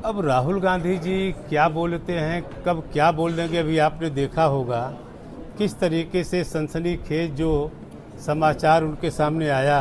अब राहुल गांधी जी क्या बोलते हैं, कब क्या बोल देंगे, अभी आपने देखा होगा किस तरीके से सनसनीखेज जो समाचार उनके सामने आया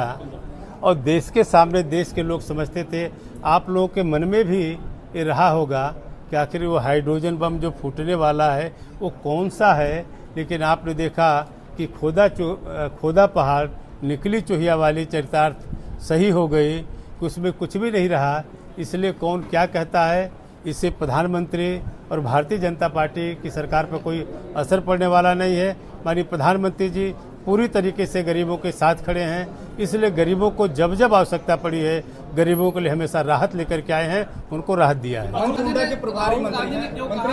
और देश के सामने देश के लोग समझते थे। आप लोगों के मन में भी ये रहा होगा कि आखिर वो हाइड्रोजन बम जो फूटने वाला है वो कौन सा है, लेकिन आपने देखा कि खोदा पहाड़ निकली चूहिया वाली चरितार्थ सही हो गई कि उसमें कुछ भी नहीं रहा। इसलिए कौन क्या कहता है, इससे प्रधानमंत्री और भारतीय जनता पार्टी की सरकार पर कोई असर पड़ने वाला नहीं है। माननीय प्रधानमंत्री जी पूरी तरीके से गरीबों के साथ खड़े हैं, इसलिए गरीबों को जब जब आवश्यकता पड़ी है गरीबों के लिए हमेशा राहत लेकर के आए हैं, उनको राहत दिया है। मंत्री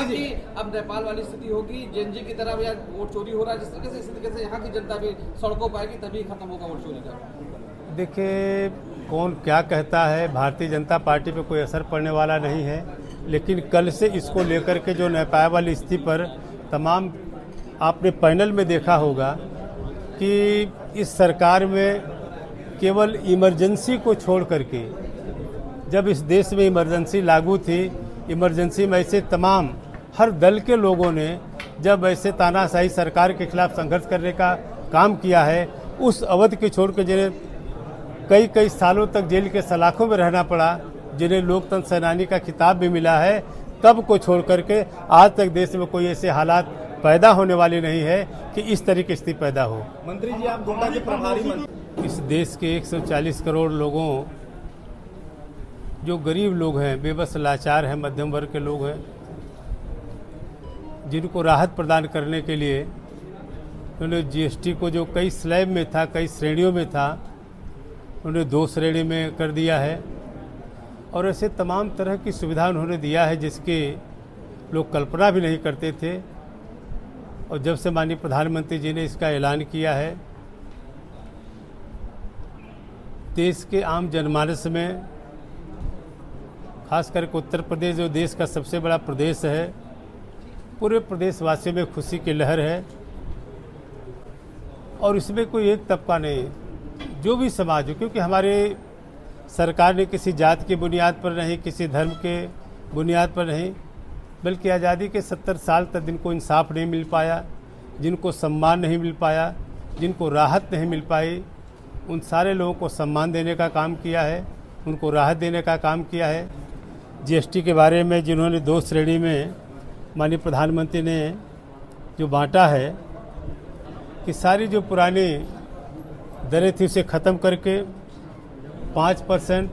जी, अब नेपाल वाली स्थिति होगी, जेएनजी की तरफ या वोट चोरी हो रहा है, जिस तरीके से इस तरीके से यहाँ की जनता भी सड़कों पर आएगी तभी खत्म होगा वोट चोरी का। देखिए, कौन क्या कहता है, भारतीय जनता पार्टी पे कोई असर पड़ने वाला नहीं है, लेकिन कल से इसको लेकर के जो नेपाल वाली स्थिति पर तमाम आपने पैनल में देखा होगा कि इस सरकार में केवल इमरजेंसी को छोड़ करके, जब इस देश में इमरजेंसी लागू थी, इमरजेंसी में ऐसे तमाम हर दल के लोगों ने जब ऐसे तानाशाही सरकार के खिलाफ संघर्ष करने का काम किया है, उस अवधि के छोड़ के जिन्हें कई कई सालों तक जेल के सलाखों में रहना पड़ा, जिन्हें लोकतंत्र सेनानी का खिताब भी मिला है, तब को छोड़ करके आज तक देश में कोई ऐसे हालात पैदा होने वाली नहीं है कि इस तरह की स्थिति पैदा हो। मंत्री जी, आप गोंडा के प्रभारी मंत्री। इस देश के 140 करोड़ लोगों, जो गरीब लोग हैं, बेबस लाचार हैं, मध्यम वर्ग के लोग हैं, जिनको राहत प्रदान करने के लिए उन्होंने जीएसटी को जो कई स्लैब में था, कई श्रेणियों में था, उन्होंने 2 श्रेणी में कर दिया है। और ऐसे तमाम तरह की सुविधा उन्होंने दिया है जिसकी लोग कल्पना भी नहीं करते थे। और जब से माननीय प्रधानमंत्री जी ने इसका ऐलान किया है, देश के आम जनमानस में, खास करके उत्तर प्रदेश जो देश का सबसे बड़ा प्रदेश है, पूरे प्रदेशवासियों में खुशी की लहर है। और इसमें कोई एक तबका नहीं, जो भी समाज हो, क्योंकि हमारे सरकार ने किसी जात की बुनियाद पर नहीं, किसी धर्म के बुनियाद पर नहीं, बल्कि आज़ादी के 70 साल तक जिनको इंसाफ नहीं मिल पाया, जिनको सम्मान नहीं मिल पाया, जिनको राहत नहीं मिल पाई, उन सारे लोगों को सम्मान देने का काम किया है, उनको राहत देने का काम किया है। जीएसटी के बारे में जिन्होंने 2 श्रेणी में माननीय प्रधानमंत्री ने जो बांटा है कि सारी जो पुरानी दरें थी उसे ख़त्म करके 5%